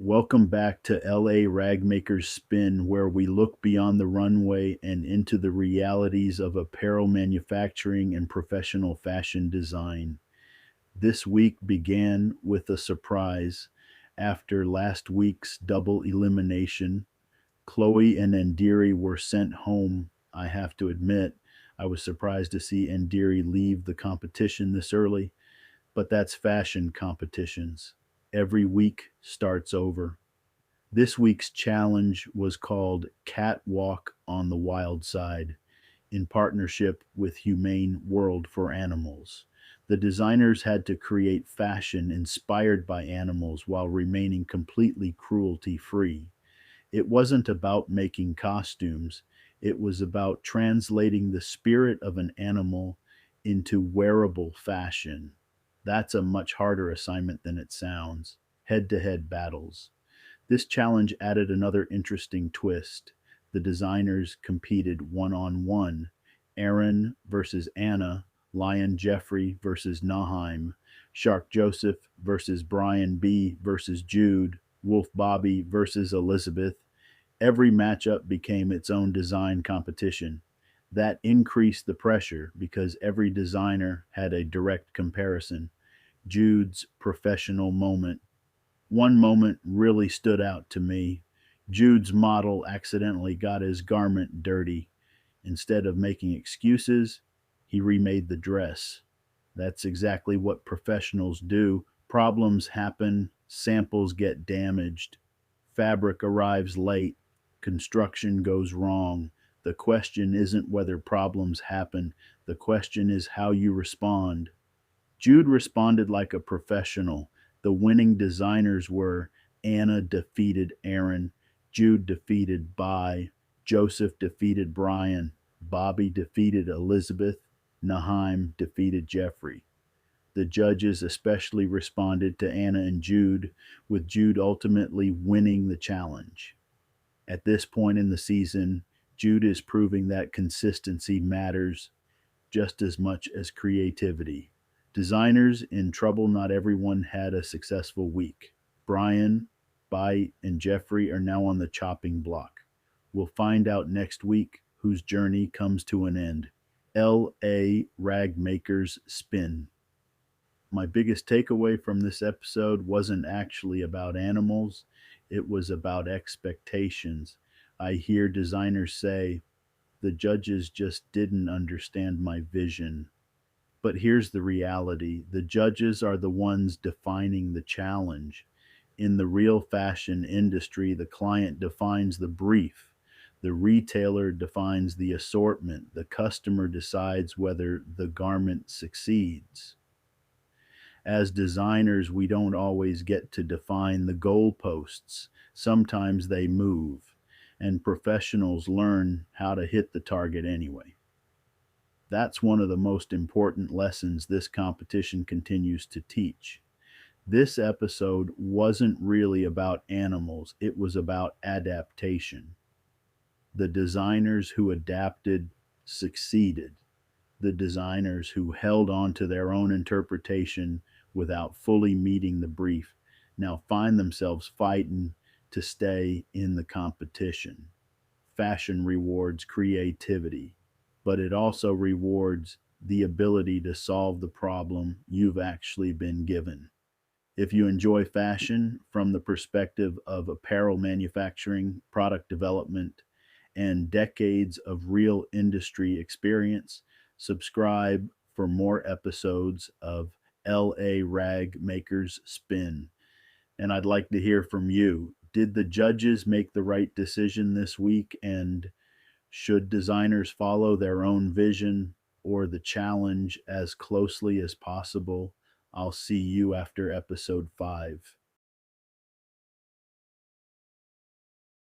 Welcome back to LA Ragmaker's Spin, where we look beyond the runway and into the realities of apparel manufacturing and professional fashion design. This week began with a surprise. After last week's double elimination, Chloe and Andiry were sent home. I have to admit, I was surprised to see Andiry leave the competition this early, but that's fashion competitions. Every week starts over. This week's challenge was called Catwalk on the Wild Side in partnership with Humane World for Animals. The designers had to create fashion inspired by animals while remaining completely cruelty free. It wasn't about making costumes, it was about translating the spirit of an animal into wearable fashion. That's a much harder assignment than it sounds. Head to head battles. This challenge added another interesting twist. The designers competed one on one. Aaron versus Anna, Lion Jeffrey versus Naheim, Shark Joseph versus Brian B versus Jude, Wolf Bobby versus Elizabeth. Every matchup became its own design competition. That increased the pressure because every designer had a direct comparison. Jude's professional moment. One moment really stood out to me. Jude's model accidentally got his garment dirty. Instead of making excuses, he remade the dress. That's exactly what professionals do. Problems happen, samples get damaged, fabric arrives late, construction goes wrong. The question isn't whether problems happen, the question is how you respond. Jude responded like a professional. The winning designers were Anna defeated Aaron, Jude defeated Bai, Joseph defeated Brian, Bobby defeated Elizabeth, Naheim defeated Jeffrey. The judges especially responded to Anna and Jude, with Jude ultimately winning the challenge. At this point in the season, Jude is proving that consistency matters just as much as creativity. Designers in trouble, not everyone had a successful week. Brian, Bai, and Jeffrey are now on the chopping block. We'll find out next week whose journey comes to an end. L.A. Ragmaker's Spin. My biggest takeaway from this episode wasn't actually about animals, it was about expectations. I hear designers say, the judges just didn't understand my vision. But here's the reality, the judges are the ones defining the challenge. In the real fashion industry, the client defines the brief, the retailer defines the assortment, the customer decides whether the garment succeeds. As designers, we don't always get to define the goalposts. Sometimes they move, and professionals learn how to hit the target anyway. That's one of the most important lessons this competition continues to teach. This episode wasn't really about animals, it was about adaptation. The designers who adapted succeeded. The designers who held on to their own interpretation without fully meeting the brief now find themselves fighting to stay in the competition. Fashion rewards creativity, but it also rewards the ability to solve the problem you've actually been given. If you enjoy fashion from the perspective of apparel manufacturing, product development, and decades of real industry experience, subscribe for more episodes of LA Rag Makers Spin. And I'd like to hear from you. Did the judges make the right decision this week? And should designers follow their own vision or the challenge as closely as possible? I'll see you after episode 5.